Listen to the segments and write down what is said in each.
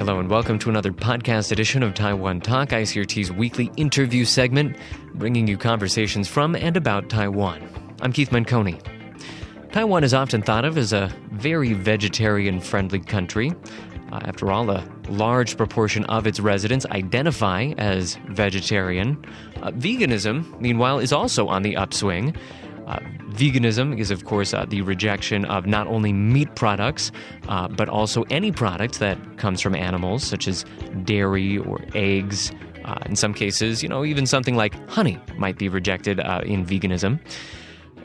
Hello and welcome to another podcast edition of Taiwan Talk, ICRT's weekly interview segment, bringing you conversations from and about Taiwan. I'm Keith Manconi. Taiwan is often thought of as a very vegetarian-friendly country. After all, a large proportion of its residents identify as vegetarian. Veganism, meanwhile, is also on the upswing. Veganism is, of course, the rejection of not only meat products, but also any product that comes from animals, such as dairy or eggs. In some cases, even something like honey might be rejected in veganism.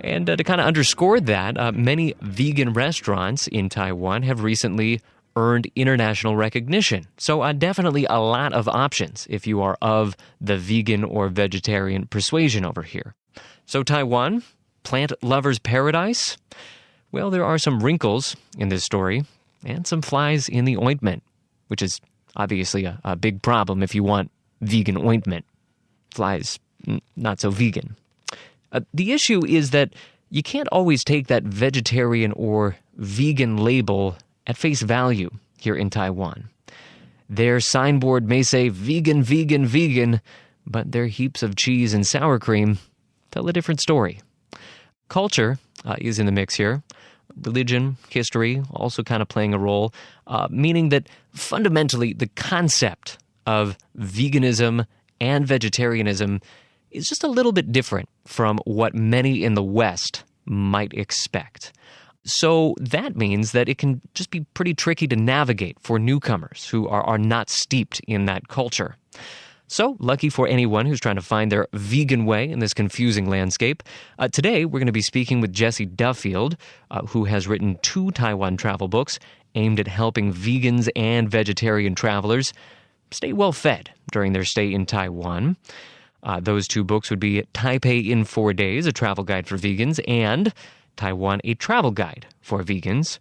And to kind of underscore that, many vegan restaurants in Taiwan have recently earned international recognition. So definitely a lot of options if you are of the vegan or vegetarian persuasion over here. So Taiwan, plant lover's paradise? Well, there are some wrinkles in this story and some flies in the ointment, which is obviously a big problem if you want vegan ointment. Flies, not so vegan. The issue is that you can't always take that vegetarian or vegan label at face value here in Taiwan. Their signboard may say vegan, vegan, vegan, but their heaps of cheese and sour cream tell a different story. Culture is in the mix here. Religion, history, also kind of playing a role, meaning that fundamentally the concept of veganism and vegetarianism is just a little bit different from what many in the West might expect. So that means that it can just be pretty tricky to navigate for newcomers who are not steeped in that culture. So, lucky for anyone who's trying to find their vegan way in this confusing landscape. Today, we're going to be speaking with Jesse Duffield, who has written 2 Taiwan travel books aimed at helping vegans and vegetarian travelers stay well-fed during their stay in Taiwan. Those 2 books would be Taipei in 4 Days, a travel guide for vegans, and Taiwan, a travel guide for vegans.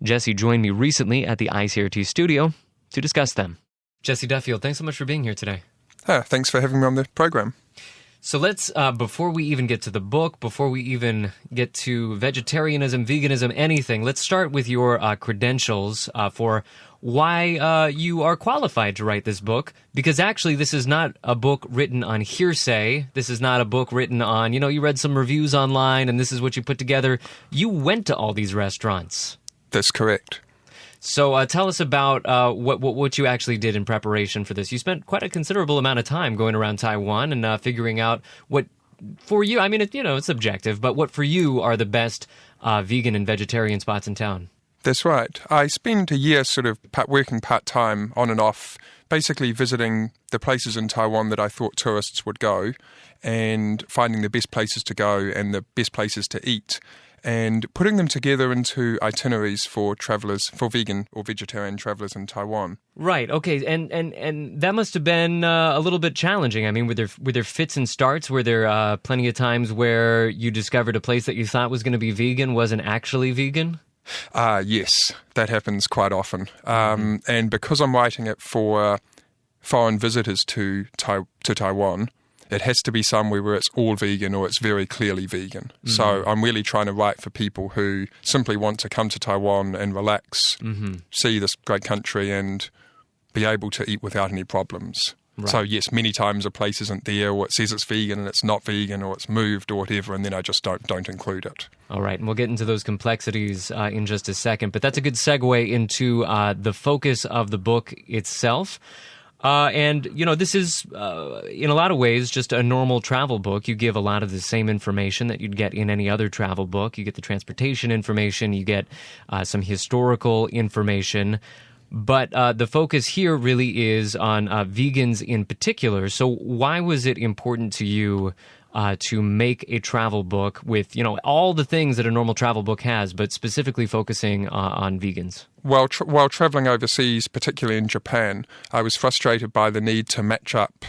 Jesse joined me recently at the ICRT studio to discuss them. Jesse Duffield, thanks so much for being here today. Thanks for having me on the program. So let's, before we even get to the book, before we even get to vegetarianism, veganism, anything, let's start with your credentials for why you are qualified to write this book. Because actually, this is not a book written on hearsay. This is not a book written on, you read some reviews online and this is what you put together. You went to all these restaurants. That's correct. So tell us about what you actually did in preparation for this. You spent quite a considerable amount of time going around Taiwan and figuring out what, for you, I mean, it's subjective, but what for you are the best vegan and vegetarian spots in town? That's right. I spent a year sort of working part-time on and off, basically visiting the places in Taiwan that I thought tourists would go and finding the best places to go and the best places to eat, and putting them together into itineraries for travelers, for vegan or vegetarian travelers in Taiwan. Right. Okay. And that must have been a little bit challenging. I mean, were there fits and starts? Were there plenty of times where you discovered a place that you thought was going to be vegan wasn't actually vegan? Yes, that happens quite often. And because I'm writing it for foreign visitors to Taiwan, it has to be somewhere where it's all vegan or it's very clearly vegan. Mm-hmm. So I'm really trying to write for people who simply want to come to Taiwan and relax, see this great country and be able to eat without any problems. Right. So yes, many times a place isn't there or it says it's vegan and it's not vegan or it's moved or whatever, and then I just don't include it. All right, and we'll get into those complexities in just a second, but that's a good segue into the focus of the book itself. And, this is, in a lot of ways, just a normal travel book. You give a lot of the same information that you'd get in any other travel book. You get the transportation information, you get some historical information. But the focus here really is on vegans in particular. So why was it important to you to make a travel book with, all the things that a normal travel book has, but specifically focusing on vegans? While traveling overseas, particularly in Japan, I was frustrated by the need to match up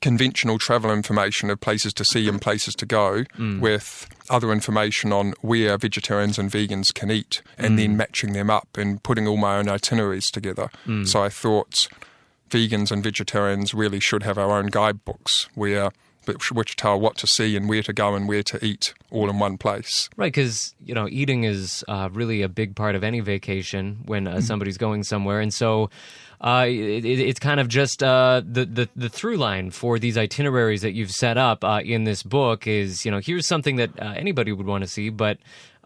conventional travel information of places to see and places to go with other information on where vegetarians and vegans can eat, and then matching them up and putting all my own itineraries together. So I thought vegans and vegetarians really should have our own guidebooks where Wichita what to see and where to go and where to eat all in one place. Right, because eating is really a big part of any vacation when somebody's going somewhere, and so it's kind of just the through line for these itineraries that you've set up in this book is here's something that anybody would want to see, but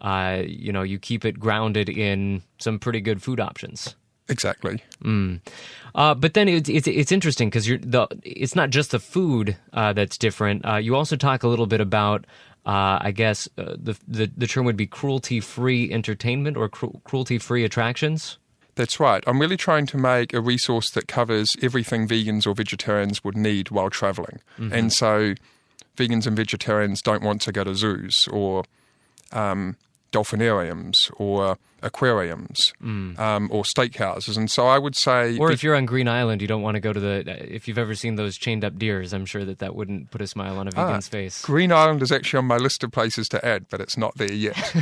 you keep it grounded in some pretty good food options. Exactly. But then it's interesting because it's not just the food that's different. You also talk a little bit about, I guess, the term would be cruelty-free entertainment or cruelty-free attractions. That's right. I'm really trying to make a resource that covers everything vegans or vegetarians would need while travelling. Mm-hmm. And so vegans and vegetarians don't want to go to zoos or dolphinariums or aquariums or steakhouses, and so I would say... Or if you're on Green Island, you don't want to go to if you've ever seen those chained-up deers, I'm sure that wouldn't put a smile on a vegan's face. Green Island is actually on my list of places to add, but it's not there yet.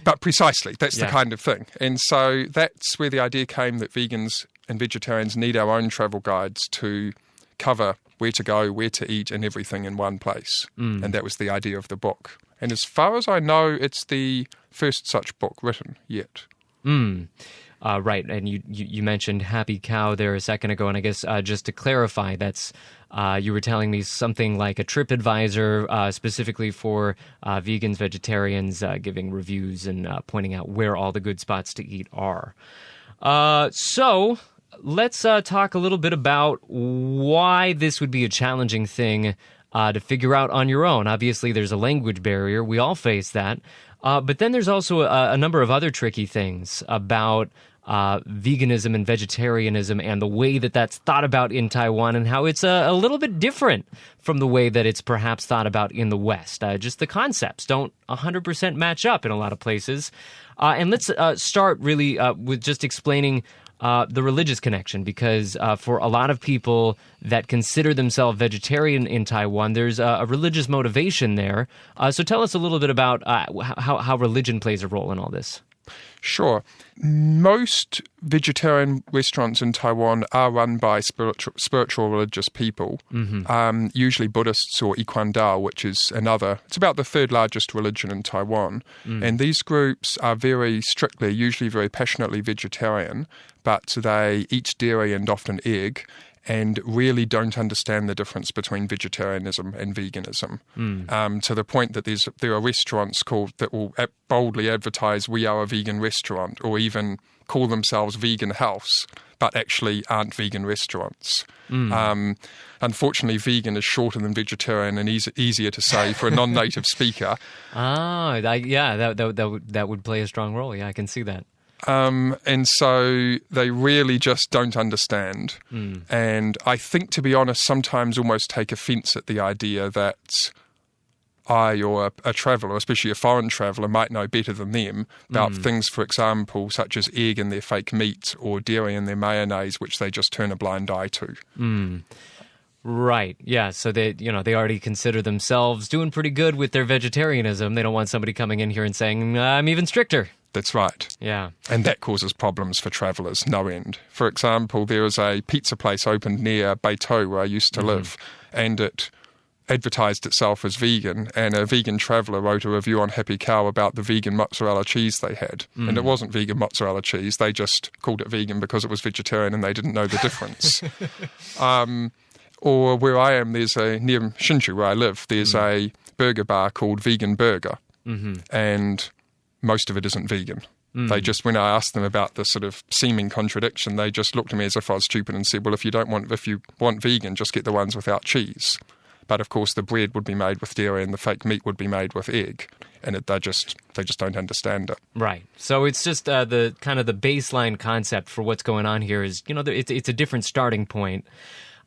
But precisely, that's the kind of thing. And so that's where the idea came that vegans and vegetarians need our own travel guides to cover where to go, where to eat, and everything in one place. And that was the idea of the book. And as far as I know, it's the first such book written yet. Right, and you mentioned Happy Cow there a second ago, and I guess just to clarify, that's you were telling me something like a TripAdvisor specifically for vegans, vegetarians, giving reviews and pointing out where all the good spots to eat are. So let's talk a little bit about why this would be a challenging thing to figure out on your own. Obviously, there's a language barrier. We all face that. But then there's also a number of other tricky things about veganism and vegetarianism and the way that that's thought about in Taiwan and how it's a little bit different from the way that it's perhaps thought about in the West. Just the concepts don't 100% match up in a lot of places. And let's start really with just explaining the religious connection, because for a lot of people that consider themselves vegetarian in Taiwan, there's a religious motivation there. So tell us a little bit about how religion plays a role in all this. Sure. Most vegetarian restaurants in Taiwan are run by spiritual religious people, usually Buddhists or Ikwan Dao, which is it's about the third largest religion in Taiwan. And these groups are very strictly, usually very passionately vegetarian, but they eat dairy and often egg, and really don't understand the difference between vegetarianism and veganism, to the point that there are restaurants that will boldly advertise, "We are a vegan restaurant," or even call themselves Vegan House, but actually aren't vegan restaurants. Unfortunately, vegan is shorter than vegetarian and easier to say for a non-native speaker. That would play a strong role. Yeah, I can see that. And so they really just don't understand. And I think, to be honest, sometimes almost take offence at the idea that I or a traveller, especially a foreign traveller, might know better than them about things, for example, such as egg in their fake meat or dairy in their mayonnaise, which they just turn a blind eye to. Right. Yeah. So they already consider themselves doing pretty good with their vegetarianism. They don't want somebody coming in here and saying, "I'm even stricter." That's right. Yeah. And that causes problems for travellers, no end. For example, there is a pizza place opened near Beitou, where I used to live, and it advertised itself as vegan, and a vegan traveller wrote a review on Happy Cow about the vegan mozzarella cheese they had. And it wasn't vegan mozzarella cheese, they just called it vegan because it was vegetarian and they didn't know the difference. Or where I am, near Hsinchu, where I live, there's a burger bar called Vegan Burger, and most of it isn't vegan. They just, when I asked them about the sort of seeming contradiction, they just looked at me as if I was stupid and said, "Well, if you want vegan, just get the ones without cheese." But of course, the bread would be made with dairy and the fake meat would be made with egg, and they just don't understand it. Right. So it's just the kind of the baseline concept for what's going on here is, it's a different starting point.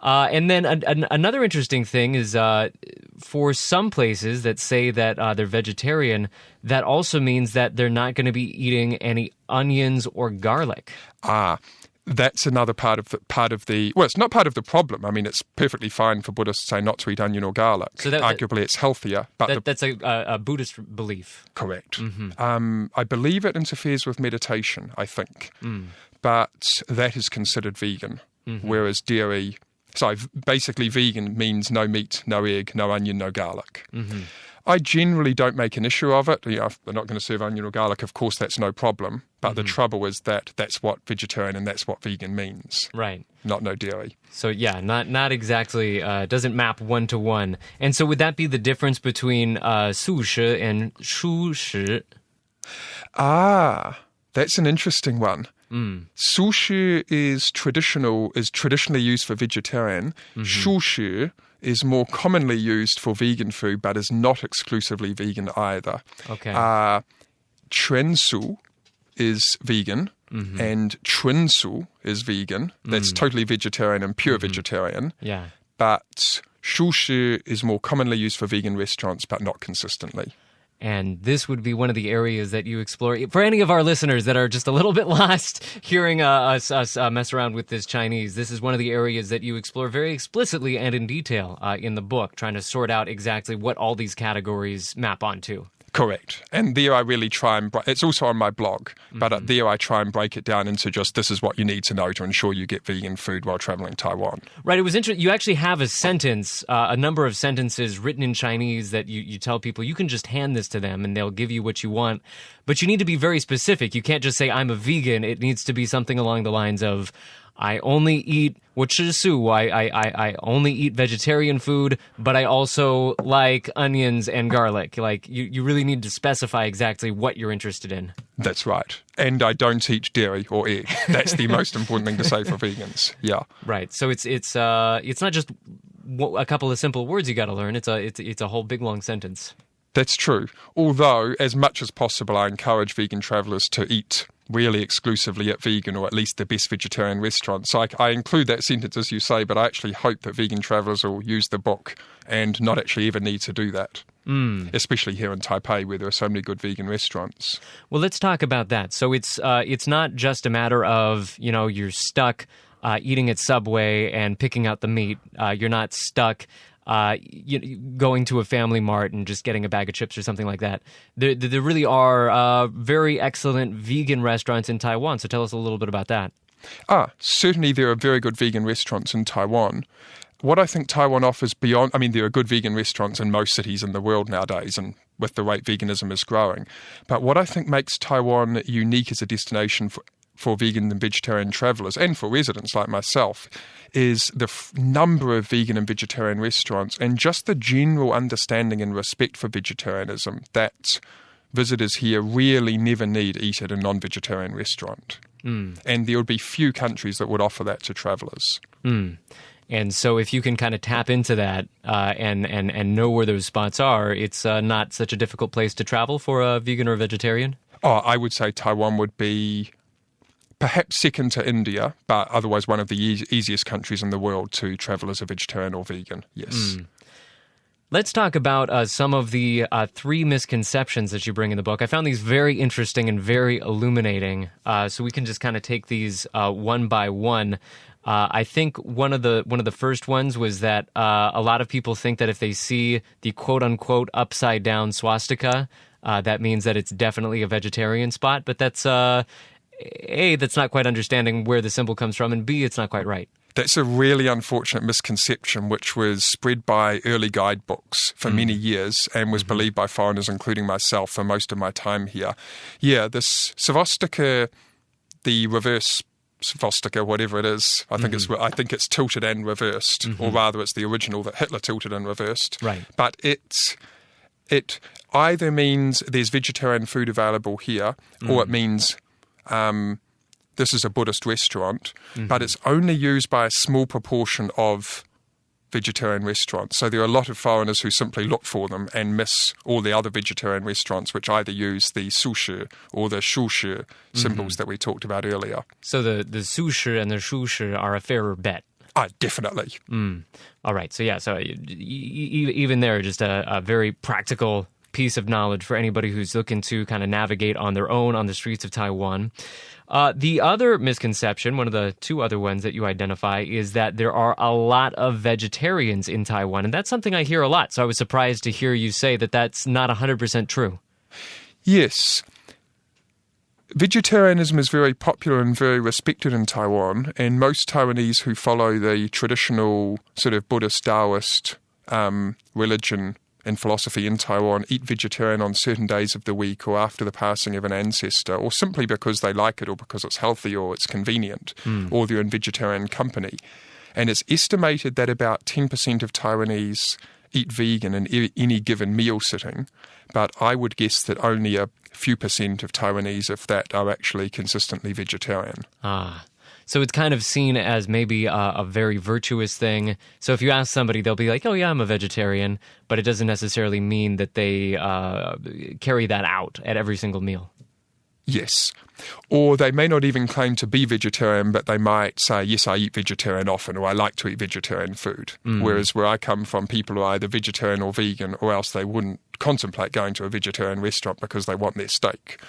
And then another interesting thing is for some places that say that they're vegetarian, that also means that they're not going to be eating any onions or garlic. That's another part of the. Well, it's not part of the problem. I mean, it's perfectly fine for Buddhists to say not to eat onion or garlic. So arguably, it's healthier. But that's a Buddhist belief. Correct. I believe it interferes with meditation, I think. But that is considered vegan, whereas dairy So basically vegan means no meat, no egg, no onion, no garlic. I generally don't make an issue of it. If they're not going to serve onion or garlic, of course, that's no problem. But the trouble is that that's what vegetarian and that's what vegan means. Right. Not no dairy. So yeah, not exactly, doesn't map one to one. And so would that be the difference between 素食 and 蔬食? Ah, that's an interesting one. Sushi is traditionally used for vegetarian. 蔬食 is more commonly used for vegan food, but is not exclusively vegan either. Okay. 全素 is vegan, and 纯素 is vegan. That's totally vegetarian and pure vegetarian. Yeah. But 蔬食 is more commonly used for vegan restaurants, but not consistently. And this would be one of the areas that you explore. For any of our listeners that are just a little bit lost hearing us mess around with this Chinese, this is one of the areas that you explore very explicitly and in detail in the book, trying to sort out exactly what all these categories map onto. Correct. And there I really try and... It's also on my blog, but there I try and break it down into just this is what you need to know to ensure you get vegan food while traveling Taiwan. Right. It was interesting. You actually have a sentence, a number of sentences written in Chinese that you tell people you can just hand this to them and they'll give you what you want. But you need to be very specific. You can't just say, I'm a vegan. It needs to be something along the lines of, I only eat 我吃素. I only eat vegetarian food, but I also like onions and garlic. Like you really need to specify exactly what you're interested in. That's right. And I don't eat dairy or egg. That's the most important thing to say for vegans. Yeah. Right. So it's not just a couple of simple words you got to learn. It's a whole big long sentence. That's true. Although, as much as possible, I encourage vegan travellers to eat really exclusively at vegan or at least the best vegetarian restaurants. So I include that sentence, as you say, but I actually hope that vegan travellers will use the book and not actually ever need to do that, especially here in Taipei where there are so many good vegan restaurants. Well, let's talk about that. So it's not just a matter of, you're stuck eating at Subway and picking out the meat. You're not stuck going to a Family Mart and just getting a bag of chips or something like that. There really are very excellent vegan restaurants in Taiwan. So tell us a little bit about that. Certainly there are very good vegan restaurants in Taiwan. What I think Taiwan offers beyond, there are good vegan restaurants in most cities in the world nowadays, and with the rate veganism is growing. But what I think makes Taiwan unique as a destination for vegan and vegetarian travellers and for residents like myself is the number of vegan and vegetarian restaurants and just the general understanding and respect for vegetarianism that visitors here really never need eat at a non-vegetarian restaurant. And there would be few countries that would offer that to travellers. And so if you can kind of tap into that and know where those spots are, it's not such a difficult place to travel for a vegan or vegetarian? I would say Taiwan would be perhaps second to India, but otherwise one of the easiest countries in the world to travel as a vegetarian or vegan, yes. Let's talk about some of the 3 misconceptions that you bring in the book. I found these very interesting and very illuminating, so we can just kind of take these one by one. I think one of the first ones was that a lot of people think that if they see the quote-unquote upside-down swastika, that means that it's definitely a vegetarian spot, but that's... A, that's not quite understanding where the symbol comes from, and B, it's not quite right. That's a really unfortunate misconception which was spread by early guidebooks for many years and was believed by foreigners, including myself, for most of my time here. Yeah, this svastika, the reverse svastika, whatever it is, I think it's tilted and reversed, or rather it's the original that Hitler tilted and reversed. Right. But it either means there's vegetarian food available here, or it means... this is a Buddhist restaurant, but it's only used by a small proportion of vegetarian restaurants. So there are a lot of foreigners who simply look for them and miss all the other vegetarian restaurants which either use the sushi or the shushi symbols that we talked about earlier. So the sushi and the shushi are a fairer bet. Definitely. All right. So even there, just a very practical piece of knowledge for anybody who's looking to kind of navigate on their own on the streets of Taiwan. The other misconception, one of the 2 other ones that you identify, is that there are a lot of vegetarians in Taiwan, and that's something I hear a lot. So I was surprised to hear you say that that's not 100% true. Yes. Vegetarianism is very popular and very respected in Taiwan, and most Taiwanese who follow the traditional sort of Buddhist Taoist religion and philosophy in Taiwan eat vegetarian on certain days of the week or after the passing of an ancestor, or simply because they like it or because it's healthy or it's convenient, or they're in vegetarian company. And it's estimated that about 10% of Taiwanese eat vegan in any given meal sitting, but I would guess that only a few percent of Taiwanese, if that, are actually consistently vegetarian. So it's kind of seen as maybe a very virtuous thing. So if you ask somebody, they'll be like, oh yeah, I'm a vegetarian, but it doesn't necessarily mean that they carry that out at every single meal. Yes. Or they may not even claim to be vegetarian, but they might say, yes, I eat vegetarian often, or I like to eat vegetarian food. Whereas where I come from, people are either vegetarian or vegan, or else they wouldn't contemplate going to a vegetarian restaurant because they want their steak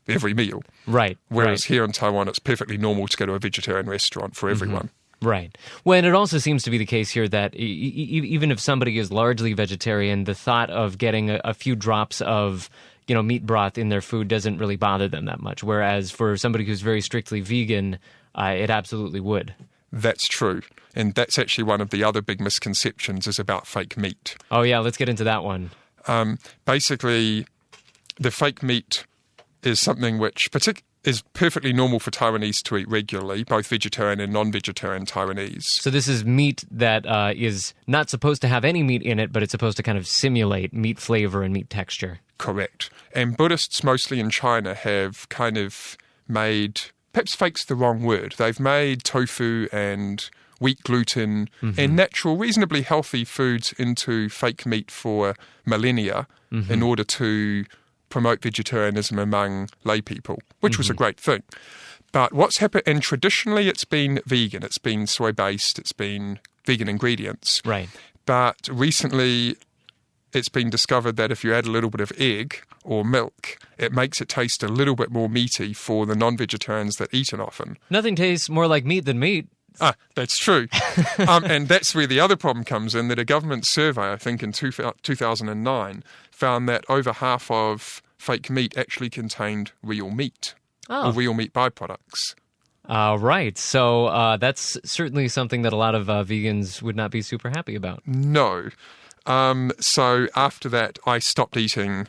every meal. Right. Whereas here in Taiwan, it's perfectly normal to go to a vegetarian restaurant for everyone. Right. Well, and it also seems to be the case here that even if somebody is largely vegetarian, the thought of getting a few drops of meat broth in their food doesn't really bother them that much. Whereas for somebody who's very strictly vegan, it absolutely would. That's true. And that's actually one of the other big misconceptions is about fake meat. Oh, yeah. Let's get into that one. Basically, the fake meat is something which is perfectly normal for Taiwanese to eat regularly, both vegetarian and non-vegetarian Taiwanese. So this is meat that is not supposed to have any meat in it, but it's supposed to kind of simulate meat flavor and meat texture. Correct. And Buddhists, mostly in China, have kind of made, perhaps fake's the wrong word, they've made tofu and wheat gluten and natural, reasonably healthy foods into fake meat for millennia in order to promote vegetarianism among lay people, which was a great thing. But what's happened, and traditionally it's been vegan, it's been soy-based, it's been vegan ingredients. Right. But recently it's been discovered that if you add a little bit of egg or milk, it makes it taste a little bit more meaty for the non-vegetarians that eat it often. Nothing tastes more like meat than meat. That's true. And that's where the other problem comes in, that a government survey, I think in 2009, found that over half of fake meat actually contained real meat or real meat byproducts. Right. So that's certainly something that a lot of vegans would not be super happy about. No. So after that, I stopped eating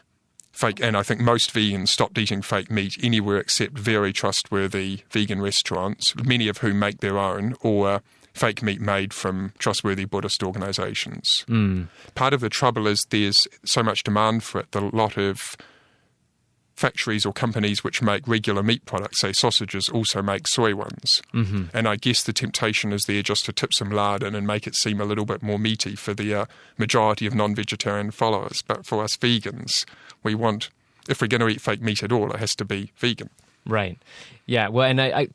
fake, and I think most vegans stopped eating fake meat anywhere except very trustworthy vegan restaurants, many of whom make their own, or fake meat made from trustworthy Buddhist organisations. Part of the trouble is there's so much demand for it that a lot of factories or companies which make regular meat products, say sausages, also make soy ones. And I guess the temptation is there just to tip some lard in and make it seem a little bit more meaty for the majority of non-vegetarian followers. But for us vegans, we want, if we're going to eat fake meat at all, it has to be vegan. Right. Yeah. Well, and I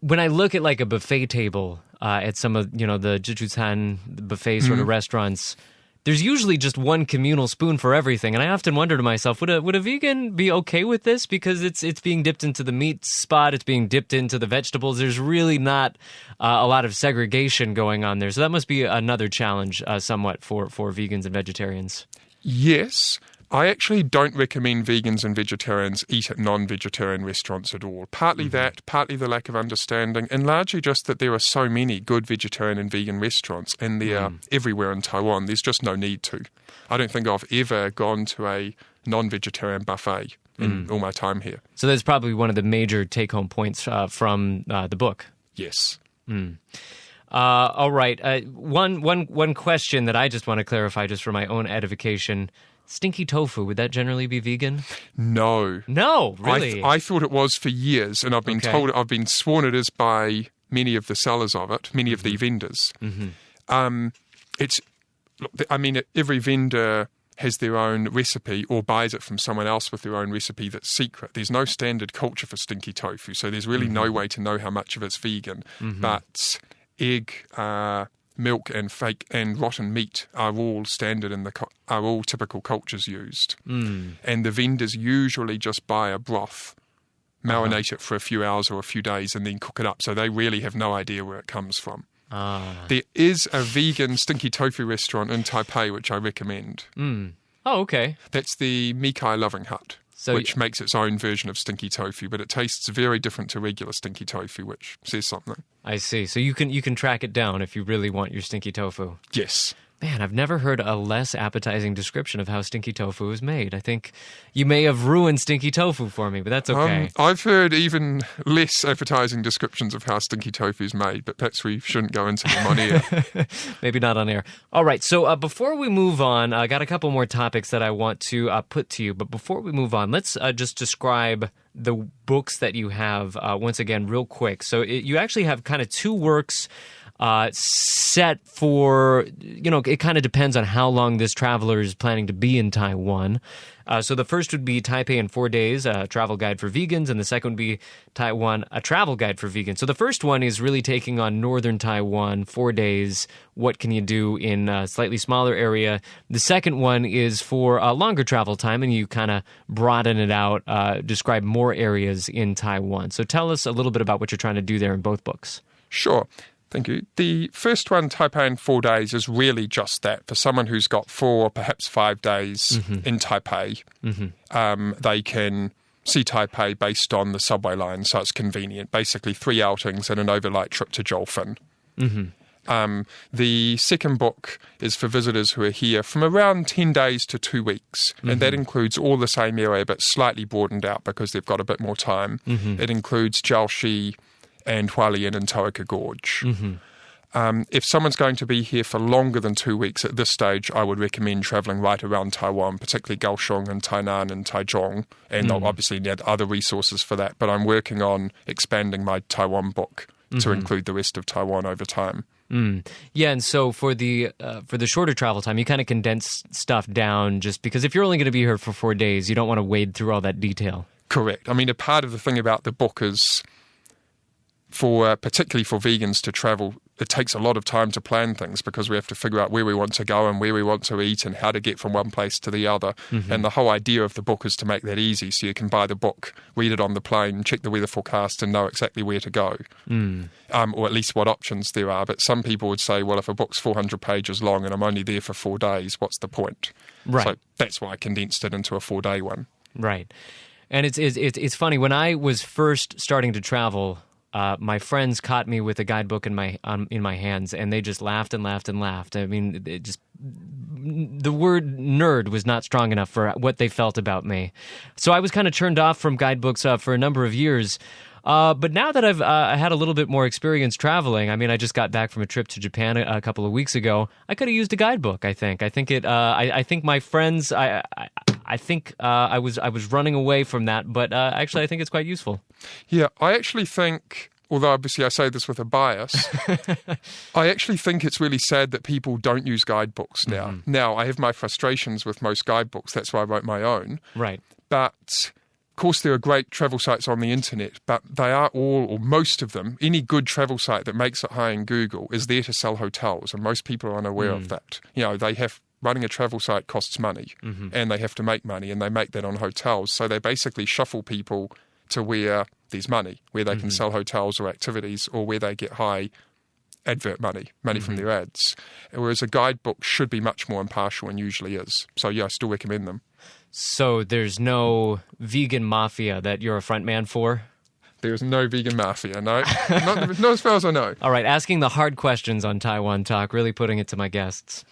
when I look at like a buffet table at some of, the Zhichucan buffet sort of restaurants, there's usually just one communal spoon for everything, and I often wonder to myself, would a vegan be okay with this? Because it's being dipped into the meat spot, it's being dipped into the vegetables. There's really not a lot of segregation going on there, so that must be another challenge somewhat for vegans and vegetarians. Yes. I actually don't recommend vegans and vegetarians eat at non-vegetarian restaurants at all. Partly that, partly the lack of understanding, and largely just that there are so many good vegetarian and vegan restaurants, and they're everywhere in Taiwan. There's just no need to. I don't think I've ever gone to a non-vegetarian buffet in all my time here. So that's probably one of the major take-home points from the book. Yes. All right. One question that I just want to clarify just for my own edification. Stinky tofu, would that generally be vegan? No. No, really? I thought it was for years, and I've been told, I've been sworn it is by many of the sellers of it, many of the vendors. Every vendor has their own recipe or buys it from someone else with their own recipe that's secret. There's no standard culture for stinky tofu, so there's really no way to know how much of it's vegan. But egg, milk and fake and rotten meat are all standard are all typical cultures used. And the vendors usually just buy a broth, marinate it for a few hours or a few days, and then cook it up. So they really have no idea where it comes from. There is a vegan stinky tofu restaurant in Taipei which I recommend. Oh, okay. That's the Mikai Loving Hut. which makes its own version of stinky tofu, but it tastes very different to regular stinky tofu, which says something. I see. So you can track it down if you really want your stinky tofu. Yes. Man, I've never heard a less appetizing description of how stinky tofu is made. I think you may have ruined stinky tofu for me, but that's okay. I've heard even less appetizing descriptions of how stinky tofu is made, but perhaps we shouldn't go into them on air. Maybe not on air. All right, so before we move on, I got a couple more topics that I want to put to you. But before we move on, let's just describe the books that you have once again real quick. So you actually have kind of two works set for, it kind of depends on how long this traveler is planning to be in Taiwan. So the first would be Taipei in 4 days, a travel guide for vegans, and the second would be Taiwan, a travel guide for vegans. So the first one is really taking on northern Taiwan, 4 days. What can you do in a slightly smaller area? The second one is for a longer travel time, and you kind of broaden it out, describe more areas in Taiwan. So tell us a little bit about what you're trying to do there in both books. Sure. Thank you. The first one, Taipei in 4 days, is really just that. For someone who's got 4, perhaps 5 days in Taipei, they can see Taipei based on the subway line, so it's convenient. Basically 3 outings and an overnight trip to Jolphin. The second book is for visitors who are here from around 10 days to 2 weeks, and that includes all the same area but slightly broadened out because they've got a bit more time. It includes Jiaoxi and Hualien and Toaka Gorge. If someone's going to be here for longer than 2 weeks at this stage, I would recommend travelling right around Taiwan, particularly Kaohsiung and Tainan and Taichung, and they'll obviously need other resources for that. But I'm working on expanding my Taiwan book to include the rest of Taiwan over time. Yeah, and so for the shorter travel time, you kind of condense stuff down just because if you're only going to be here for 4 days, you don't want to wade through all that detail. Correct. I mean, a part of the thing about the book is, particularly for vegans to travel, it takes a lot of time to plan things because we have to figure out where we want to go and where we want to eat and how to get from one place to the other. And the whole idea of the book is to make that easy, so you can buy the book, read it on the plane, check the weather forecast and know exactly where to go, or at least what options there are. But some people would say, well, if a book's 400 pages long and I'm only there for 4 days, what's the point? Right. So that's why I condensed it into a 4-day one. Right. And it's funny, when I was first starting to travel, my friends caught me with a guidebook in my hands, and they just laughed and laughed and laughed. I mean, the word nerd was not strong enough for what they felt about me. So I was kind of turned off from guidebooks for a number of years. But now that I've had a little bit more experience traveling, I mean, I just got back from a trip to Japan a couple of weeks ago. I could have used a guidebook. I think I think my friends. I think I was running away from that, but actually, I think it's quite useful. Yeah, I actually think, although obviously I say this with a bias, I actually think it's really sad that people don't use guidebooks now. Now, I have my frustrations with most guidebooks. That's why I wrote my own. Right. But of course, there are great travel sites on the internet, but they are all, or most of them, any good travel site that makes it high in Google is there to sell hotels, and most people are unaware of that. Running a travel site costs money, and they have to make money, and they make that on hotels. So they basically shuffle people to where there's money, where they can sell hotels or activities, or where they get high advert money from their ads. Whereas a guidebook should be much more impartial and usually is. So yeah, I still recommend them. So there's no vegan mafia that you're a front man for? There's no vegan mafia, no. Not as far as I know. All right, asking the hard questions on Taiwan Talk, really putting it to my guests.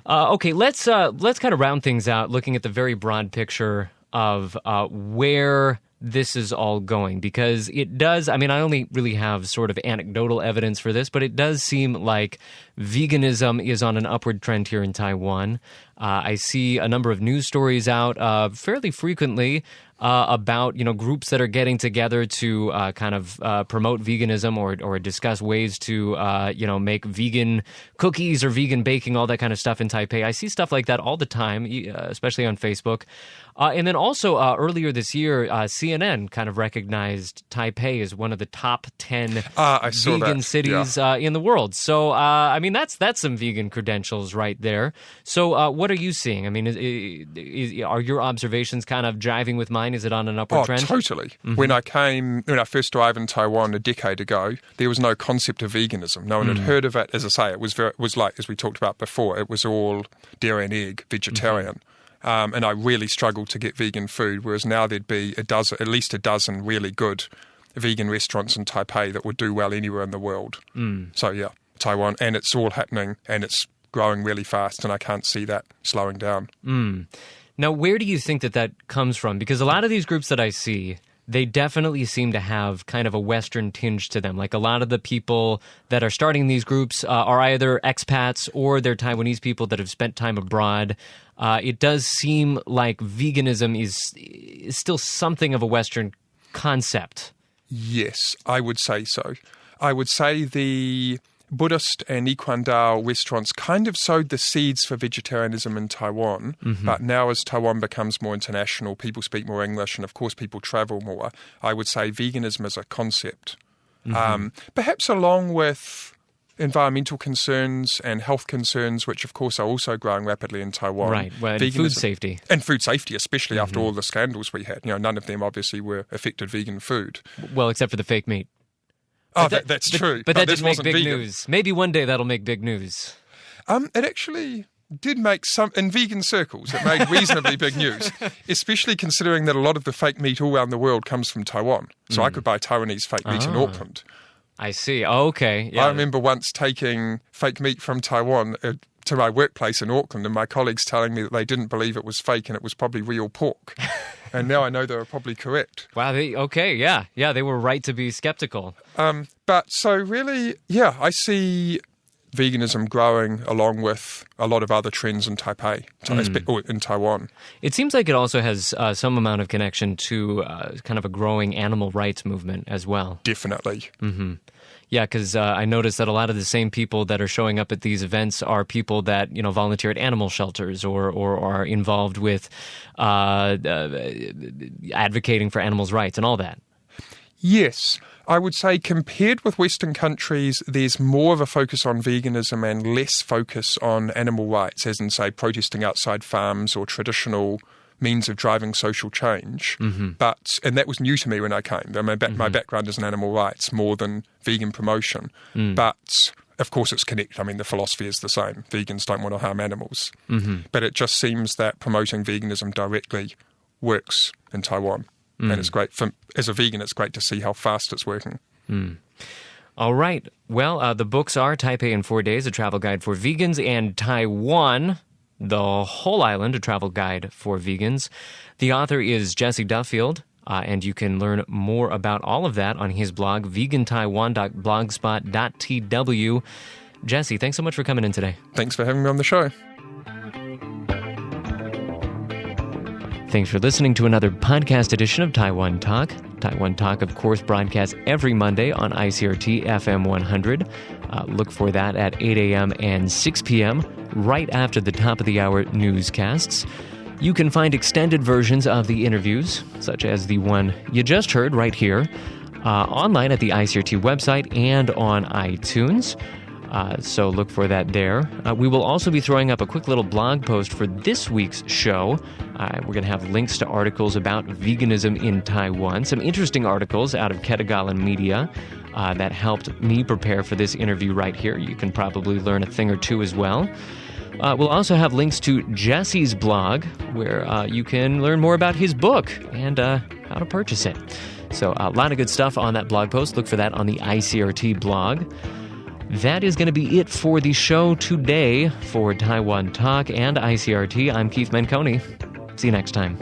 Okay, let's kind of round things out, looking at the very broad picture of where this is all going, because it does, I mean, I only really have sort of anecdotal evidence for this, but it does seem like veganism is on an upward trend here in Taiwan. I see a number of news stories out fairly frequently about, groups that are getting together to kind of promote veganism or discuss ways to, make vegan cookies or vegan baking, all that kind of stuff in Taipei. I see stuff like that all the time, especially on Facebook. And then also earlier this year, CNN kind of recognized Taipei as one of the top 10 vegan cities in the world. So, I mean, that's some vegan credentials right there. So what are you seeing? I mean, are your observations kind of jiving with mine? Is it on an upward trend? Totally. When I first arrived in Taiwan a decade ago, there was no concept of veganism. No one had heard of it. As I say, it was like, as we talked about before, it was all dairy and egg, vegetarian. and I really struggled to get vegan food, whereas now there'd be at least a dozen really good vegan restaurants in Taipei that would do well anywhere in the world. So yeah, Taiwan, and it's all happening, and it's growing really fast, and I can't see that slowing down. Now, where do you think that comes from? Because a lot of these groups that I see, they definitely seem to have kind of a Western tinge to them. Like a lot of the people that are starting these groups are either expats or they're Taiwanese people that have spent time abroad. It does seem like veganism is still something of a Western concept. Yes, I would say so. I would say the Buddhist and Ikuan Dao restaurants kind of sowed the seeds for vegetarianism in Taiwan, but now as Taiwan becomes more international, people speak more English, and of course people travel more, I would say veganism as a concept. Perhaps along with environmental concerns and health concerns, which of course are also growing rapidly in Taiwan. Right, well, and food safety. And food safety, especially after all the scandals we had. None of them obviously were affected vegan food. Well, except for the fake meat. Oh, that's true. But that didn't make big news. Maybe one day that'll make big news. It actually did make some, in vegan circles, it made reasonably big news, especially considering that a lot of the fake meat all around the world comes from Taiwan. So I could buy Taiwanese fake meat in Auckland. I see. Oh, okay. Yeah. I remember once taking fake meat from Taiwan to my workplace in Auckland, and my colleagues telling me that they didn't believe it was fake and it was probably real pork. And now I know they were probably correct. Wow. Yeah, they were right to be skeptical. But so really, yeah, I see veganism growing along with a lot of other trends in Taipei, or in Taiwan. It seems like it also has some amount of connection to kind of a growing animal rights movement as well. Definitely. Yeah, because I noticed that a lot of the same people that are showing up at these events are people that volunteer at animal shelters or are involved with advocating for animals' rights and all that. Yes. I would say compared with Western countries, there's more of a focus on veganism and less focus on animal rights, as in, say, protesting outside farms or traditional means of driving social change. And that was new to me when I came. My background is in animal rights more than vegan promotion. But of course it's connected. I mean, the philosophy is the same. Vegans don't want to harm animals. But it just seems that promoting veganism directly works in Taiwan. And it's great. As a vegan, it's great to see how fast it's working. All right. Well, the books are Taipei in 4 Days, a travel guide for vegans, and Taiwan, the whole island, a travel guide for vegans. The author is Jesse Duffield, and you can learn more about all of that on his blog, vegantaiwan.blogspot.tw. Jesse, thanks so much for coming in today. Thanks for having me on the show. Thanks for listening to another podcast edition of Taiwan Talk. Taiwan Talk, of course, broadcasts every Monday on ICRT FM 100. Look for that at 8 a.m. and 6 p.m., right after the top of the hour newscasts. You can find extended versions of the interviews, such as the one you just heard right here, online at the ICRT website and on iTunes. So look for that there. We will also be throwing up a quick little blog post for this week's show. We're going to have links to articles about veganism in Taiwan, some interesting articles out of Ketagalan Media that helped me prepare for this interview right here. You can probably learn a thing or two as well. We'll also have links to Jesse's blog, where you can learn more about his book and how to purchase it. So a lot of good stuff on that blog post. Look for that on the ICRT blog. That is going to be it for the show today. For Taiwan Talk and ICRT, I'm Keith Menconi. See you next time.